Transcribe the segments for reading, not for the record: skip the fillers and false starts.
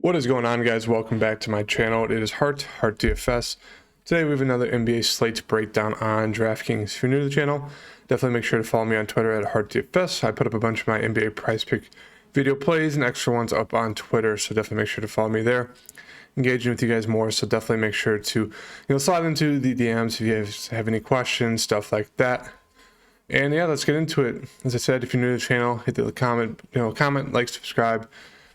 What is going on, guys? Welcome back to my channel. It is Heart DFS. Today we have another NBA slate breakdown on Draftkings. If you're new to the channel, definitely make sure to follow me on Twitter at HeartDFS. I put up a bunch of my NBA prize pick video plays and extra ones up on Twitter, so definitely make sure to follow me there. Engaging with you guys more, so definitely make sure to slide into the DMs if you guys have any questions, stuff like that. And yeah, let's get into it. As I said, if you're new to the channel, hit the comment, like, subscribe.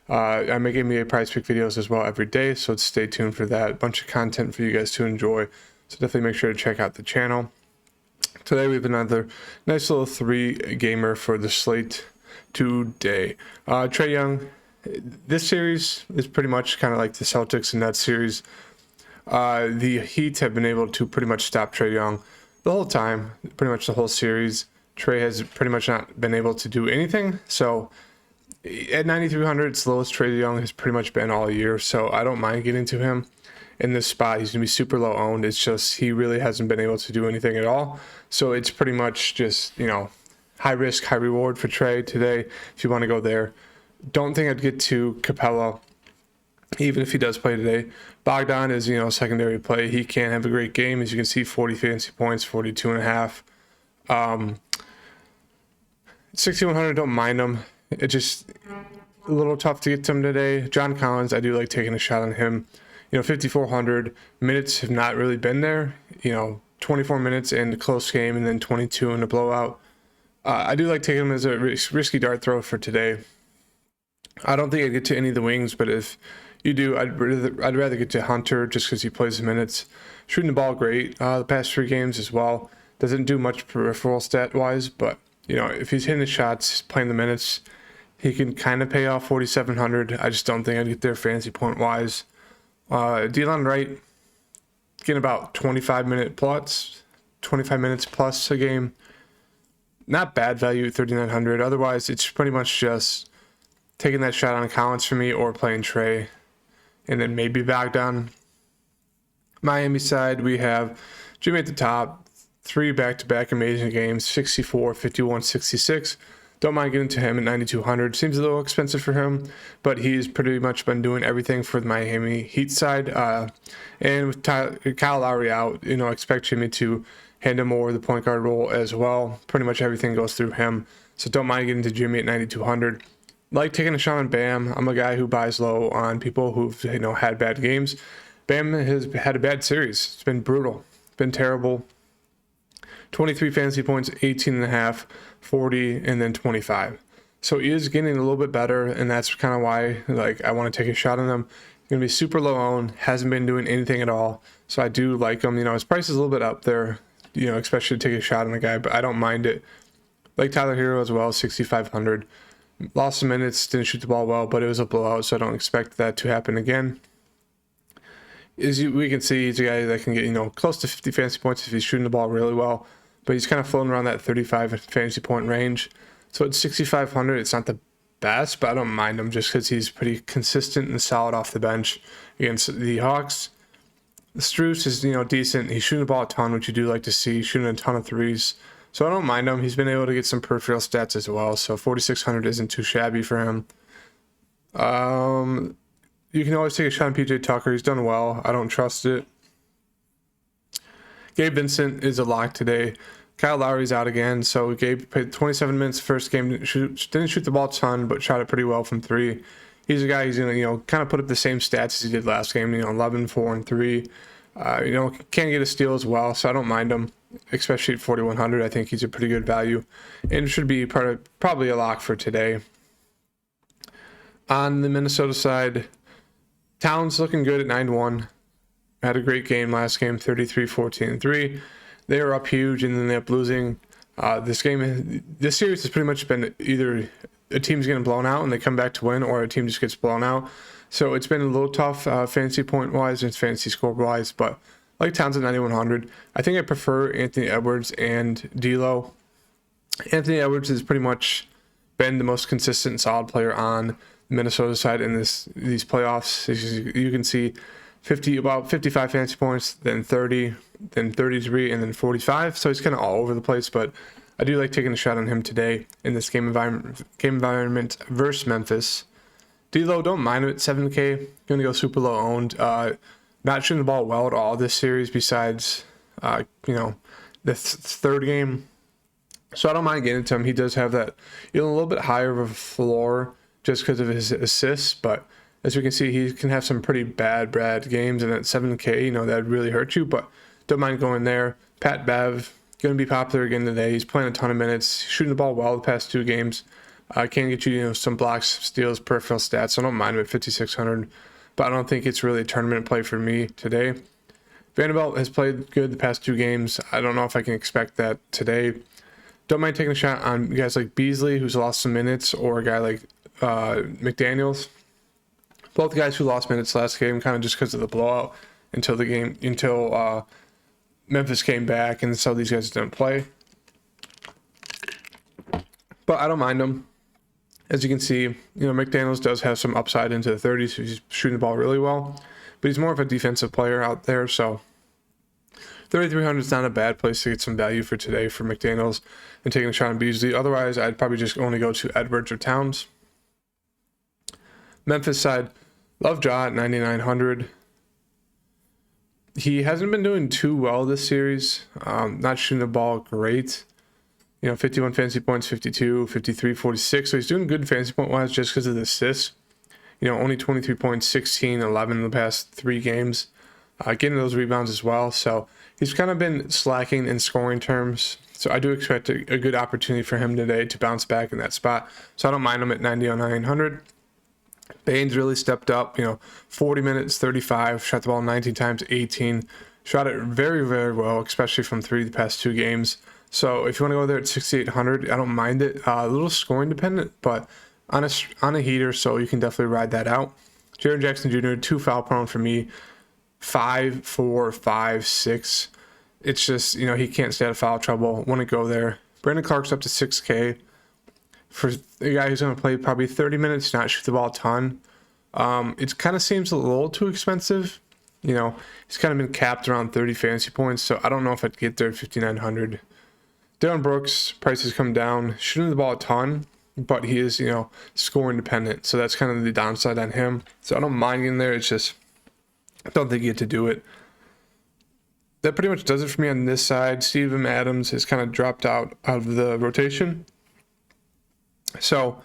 I make NBA prize pick videos as well every day, so stay tuned for that. A bunch of content for you guys to enjoy, so definitely make sure to check out the channel. Today we have another nice little three-gamer for the slate today. Trae Young, this series is pretty much kind of like the Celtics in that series. The Heat have been able to pretty much stop Trae Young the whole time, pretty much the whole series. Trae has pretty much not been able to do anything, so at 9,300, it's the lowest Trae Young has pretty much been all year, so I don't mind getting to him in this spot. He's going to be super low owned. It's just he really hasn't been able to do anything at all. So it's pretty much just, high risk, high reward for Trae today if you want to go there. Don't think I'd get to Capella, even if he does play today. Bogdan is, secondary play. He can have a great game. As you can see, 40 fantasy points, 42.5. 6,100, don't mind him. It's just a little tough to get to him today. John Collins, I do like taking a shot on him. 5,400 minutes have not really been there. 24 minutes in a close game and then 22 in a blowout. I do like taking him as a risky dart throw for today. I don't think I'd get to any of the wings, but if you do, I'd rather get to Hunter just because he plays the minutes. Shooting the ball great the past 3 games as well. Doesn't do much peripheral stat-wise, but if he's hitting the shots, playing the minutes, he can kind of pay off 4,700. I just don't think I'd get there fantasy point wise. DILLON Wright getting about 25 minutes plus a game. Not bad value at 3,900. Otherwise, it's pretty much just taking that shot on Collins for me or playing Trae, and then maybe back down. Miami side, we have Jimmy at the top. 3 back-to-back amazing games, 64, 51, 66. Don't mind getting to him at 9,200. Seems a little expensive for him, but he's pretty much been doing everything for the Miami Heat side. And with Kyle Lowry out, expect Jimmy to handle more of the point guard role as well. Pretty much everything goes through him, so don't mind getting to Jimmy at 9,200. Like taking a shot on Bam. I'm a guy who buys low on people who've had bad games. Bam has had a bad series. It's been brutal. It's been terrible. 23 fantasy points, 18.5, 40, and then 25. So he is getting a little bit better, and that's kind of why I want to take a shot on him. He's going to be super low owned, hasn't been doing anything at all. So I do like him. His price is a little bit up there, especially to take a shot on a guy, but I don't mind it. Like Tyler HERRO as well, 6,500. Lost some minutes, didn't shoot the ball well, but it was a blowout, so I don't expect that to happen again. We can see he's a guy that can get, close to 50 fantasy points if he's shooting the ball really well. But he's kind of floating around that 35 fantasy point range. So at 6,500, it's not the best, but I don't mind him just because he's pretty consistent and solid off the bench against the Hawks. The STRUS is, decent. He's shooting the ball a ton, which you do like to see, shooting a ton of threes. So I don't mind him. He's been able to get some peripheral stats as well. So 4,600 isn't too shabby for him. You can always take a shot on PJ Tucker. He's done well. I don't trust it. Gabe Vincent is a lock today. Kyle Lowry's out again, so Gabe played 27 minutes first game. Didn't shoot the ball a ton, but shot it pretty well from 3. He's a guy who's going to, kind of put up the same stats as he did last game, 11, 4, and 3. Can get a steal as well, so I don't mind him, especially at 4,100. I think he's a pretty good value and should be probably a lock for today. On the Minnesota side, Towns looking good at 9-1. Had a great game last game, 33, 14, and 3. They were up huge, and then they ended up losing. This series has pretty much been either a team's getting blown out and they come back to win, or a team just gets blown out. So it's been a little tough fantasy point-wise and fantasy score-wise, but like Towns at 9,100. I think I prefer Anthony Edwards and D'Lo. Anthony Edwards has pretty much been the most consistent and solid player on the Minnesota side in these playoffs. As you can see, about 55 fantasy points, then 30, then 33, and then 45. So he's kind of all over the place, but I do like taking a shot on him today in this game environment versus Memphis. D-Lo, don't mind him at 7K. Going to go super low owned. Not shooting the ball well at all this series besides, you know, the third game. So I don't mind getting to him. He does have that, you know, a little bit higher of a floor just because of his assists. But as we can see, he can have some pretty bad games. And at 7K, you know, that'd really hurt you. But don't mind going there. Pat Bev, going to be popular again today. He's playing a ton of minutes, shooting the ball well the past 2 games. Can get you, you know, some blocks, steals, peripheral stats. So I don't mind him at 5,600. But I don't think it's really a tournament play for me today. Vanderbilt has played good the past 2 games. I don't know if I can expect that today. Don't mind taking a shot on guys like Beasley, who's lost some minutes, or a guy like McDaniels. Both guys who lost minutes last game, kind of just because of the blowout until Memphis came back, and so these guys didn't play. But I don't mind them. As you can see, you know, McDaniels does have some upside into the 30s. So he's shooting the ball really well, but he's more of a defensive player out there. So 3,300 is not a bad place to get some value for today for McDaniels and taking a shot on Beasley. Otherwise, I'd probably just only go to Edwards or Towns. Memphis side, love Ja at 9,900. He hasn't been doing too well this series. Not shooting the ball great. You know, 51 fantasy points, 52, 53, 46. So he's doing good fantasy point wise just because of the assists. You know, only 23 points, 16, 11 in the past 3 games. Getting those rebounds as well. So he's kind of been slacking in scoring terms. So I do expect a good opportunity for him today to bounce back in that spot. So I don't mind him at 9,900. Bane's really stepped up. You know, 40 minutes, 35. Shot the ball 19 times, 18. Shot it very, very well, especially from 3 the past 2 games. So if you want to go there at 6,800, I don't mind it. A little scoring dependent, but on a heater, so you can definitely ride that out. Jaren Jackson Jr., 2 foul prone for me. 5, 4, 5, 6. It's just, you know, he can't stay out of foul trouble. Want to go there. Brandon Clark's up to 6K. For a guy who's going to play probably 30 minutes, not shoot the ball a ton. It kind of seems a little too expensive. You know, he's kind of been capped around 30 fantasy points, so I don't know if I'd get there at 5,900. Dillon Brooks, price has come down, shooting the ball a ton, but he is, you know, scoring dependent. So that's kind of the downside on him. So I don't mind getting there. It's just, I don't think you get to do it. That pretty much does it for me on this side. Steven Adams has kind of dropped out of the rotation. So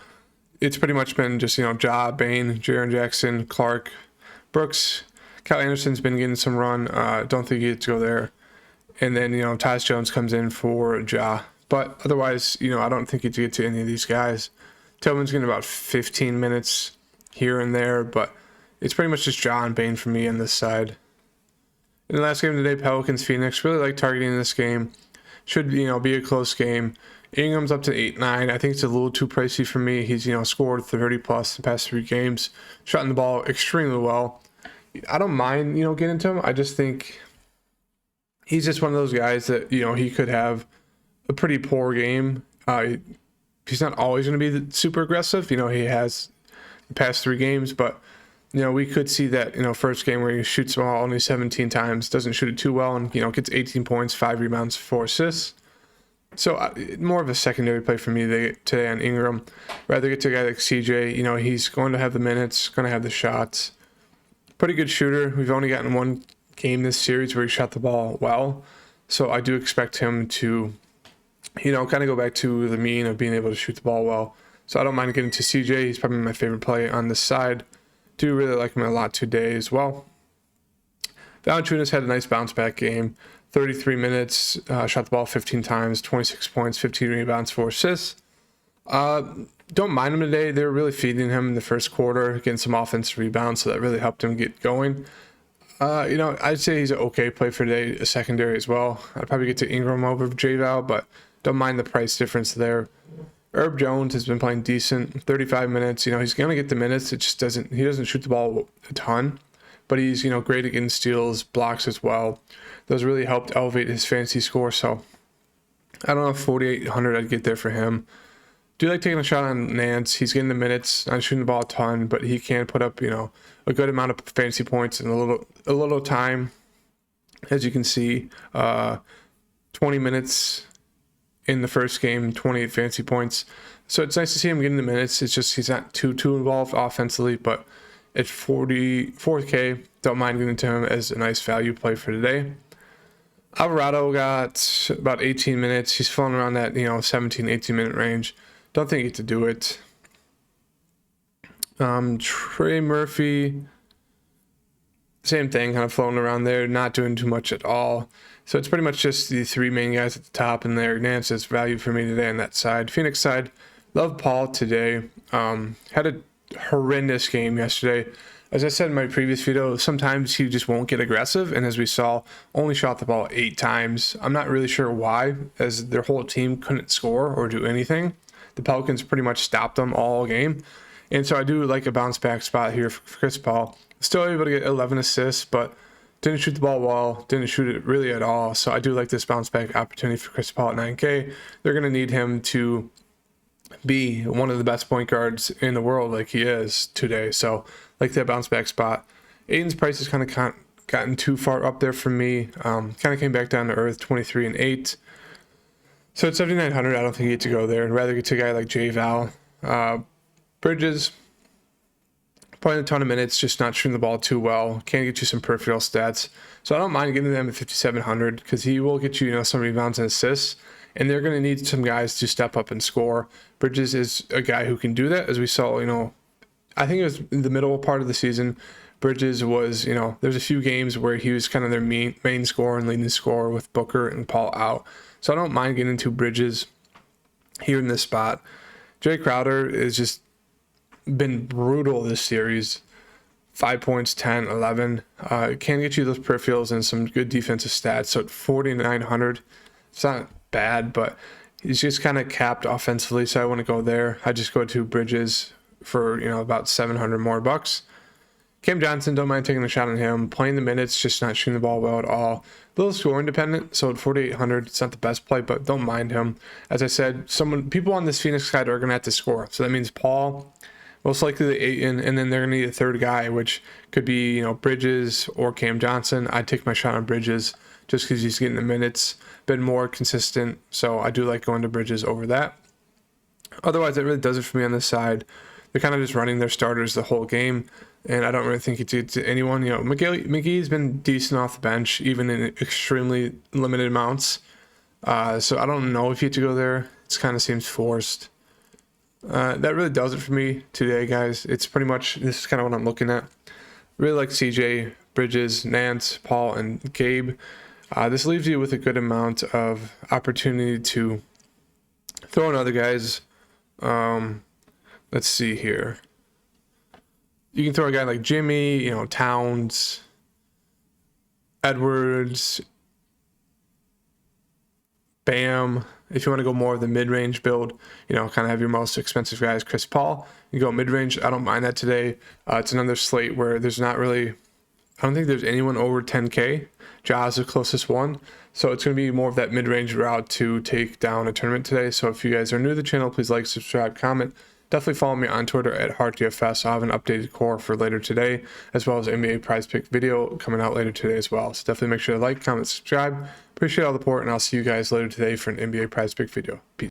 it's pretty much been just, you know, Ja, Bane, Jaren Jackson, Clarke, Brooks. Kyle Anderson's been getting some run. Don't think you get to go there. And then, you know, Tyus Jones comes in for Ja. But otherwise, you know, I don't think you get to any of these guys. Tillman's getting about 15 minutes here and there, but it's pretty much just Ja and Bane for me on this side. In the last game today, Pelicans Phoenix. Really like targeting this game. Should, you know, be a close game. Ingram's up to 8-9. I think it's a little too pricey for me. He's, you know, scored 30 plus the past 3 games. Shot in the ball extremely well. I don't mind, you know, getting to him. I just think he's just one of those guys that, you know, he could have a pretty poor game. He's not always going to be super aggressive. You know, he has the past 3 games, but, you know, we could see that, you know, first game where he shoots the ball only 17 times, doesn't shoot it too well, and, you know, gets 18 points, 5 rebounds, 4 assists. So more of a secondary play for me today on Ingram. Rather get to a guy like CJ. You know, he's going to have the minutes, going to have the shots. Pretty good shooter. We've only gotten 1 game this series where he shot the ball well. So I do expect him to, you know, kind of go back to the mean of being able to shoot the ball well. So I don't mind getting to CJ. He's probably my favorite play on this side. Do really like him a lot today as well. Valanciunas had a nice bounce back game. 33 minutes, shot the ball 15 times, 26 points, 15 rebounds, 4 assists. Don't mind him today. They were really feeding him in the first quarter, getting some offensive rebounds, so that really helped him get going. You know, I'd say he's an okay play for today, a secondary as well. I'd probably get to Ingram over J-Val, but don't mind the price difference there. Herb Jones has been playing decent, 35 minutes. You know, he's going to get the minutes. It just he doesn't shoot the ball a ton, but he's, you know, great against steals, blocks as well. Those really helped elevate his fantasy score. So I don't know if 4,800 I'd get there for him. Do like taking a shot on Nance. He's getting the minutes, not shooting the ball a ton, but he can put up, you know, a good amount of fantasy points in a little time. As you can see, 20 minutes in the first game, 28 fantasy points. So it's nice to see him getting the minutes. It's just he's not too involved offensively, but at 44K, don't mind getting to him as a nice value play for today. Alvarado got about 18 minutes. He's falling around that 17, 18 minute range. Don't think he to do it. Trey Murphy, same thing, kind of floating around there, not doing too much at all. So it's pretty much just the three main guys at the top, and Larry Nance is value for me today on that side. Phoenix side, love Paul today. Had a horrendous game yesterday. As I said in my previous video, sometimes he just won't get aggressive, and as we saw, only shot the ball 8 times. I'm not really sure why, as their whole team couldn't score or do anything. The Pelicans pretty much stopped them all game, and so I do like a bounce back spot here for Chris Paul. Still able to get 11 assists, but didn't shoot the ball well, didn't shoot it really at all. So I do like this bounce back opportunity for Chris Paul at 9K. They're going to need him to be one of the best point guards in the world like he is today. So like that bounce back spot. Ayton's price has kind of gotten too far up there for me. Kind of came back down to earth, 23 and 8. So at 7,900, I don't think you get to go there. I'd rather get to a guy like J Val. Bridges, playing a ton of minutes, just not shooting the ball too well. Can get you some peripheral stats. So I don't mind getting them at 5,700 because he will get you, some rebounds and assists. And they're going to need some guys to step up and score. Bridges is a guy who can do that, as we saw, I think it was in the middle part of the season. Bridges was, there's a few games where he was kind of their main scorer and leading scorer with Booker and Paul out. So I don't mind getting into Bridges here in this spot. Jay Crowder has just been brutal this series. 5 points, 10, 11. Can get you those peripherals and some good defensive stats. So at 4,900, it's not bad, but he's just kind of capped offensively, so I want to go there. I just go to Bridges for about 700 more bucks. Cam Johnson, don't mind taking a shot on him. Playing the minutes, just not shooting the ball well at all. A little score independent, so at 4,800, it's not the best play, but don't mind him. As I said, people on this Phoenix side are going to have to score. So that means Paul, most likely the Ayton, and then they're going to need a third guy, which could be Bridges or Cam Johnson. I'd take my shot on Bridges just because he's getting the minutes, been more consistent. So I do like going to Bridges over that. Otherwise, that really does it for me on this side. They're kind of just running their starters the whole game, and I don't really think it's to anyone. McGee's been decent off the bench, even in extremely limited amounts. So I don't know if you have to go there. It kind of seems forced. That really does it for me today, guys. It's pretty much, this is kind of what I'm looking at. Really like CJ, Bridges, Nance, Paul, and Gabe. This leaves you with a good amount of opportunity to throw in other guys. Let's see here. You can throw a guy like Jimmy, Towns, Edwards, Bam. If you want to go more of the mid-range build, kind of have your most expensive guys, Chris Paul. You go mid-range. I don't mind that today. It's another slate where there's not really, I don't think there's anyone over 10K. Ja's the closest one. So it's going to be more of that mid-range route to take down a tournament today. So if you guys are new to the channel, please like, subscribe, comment. Definitely follow me on Twitter at HeartDFS. I'll have an updated core for later today, as well as NBA Prize Pick video coming out later today as well. So definitely make sure to like, comment, subscribe. Appreciate all the support, and I'll see you guys later today for an NBA Prize Pick video. Peace.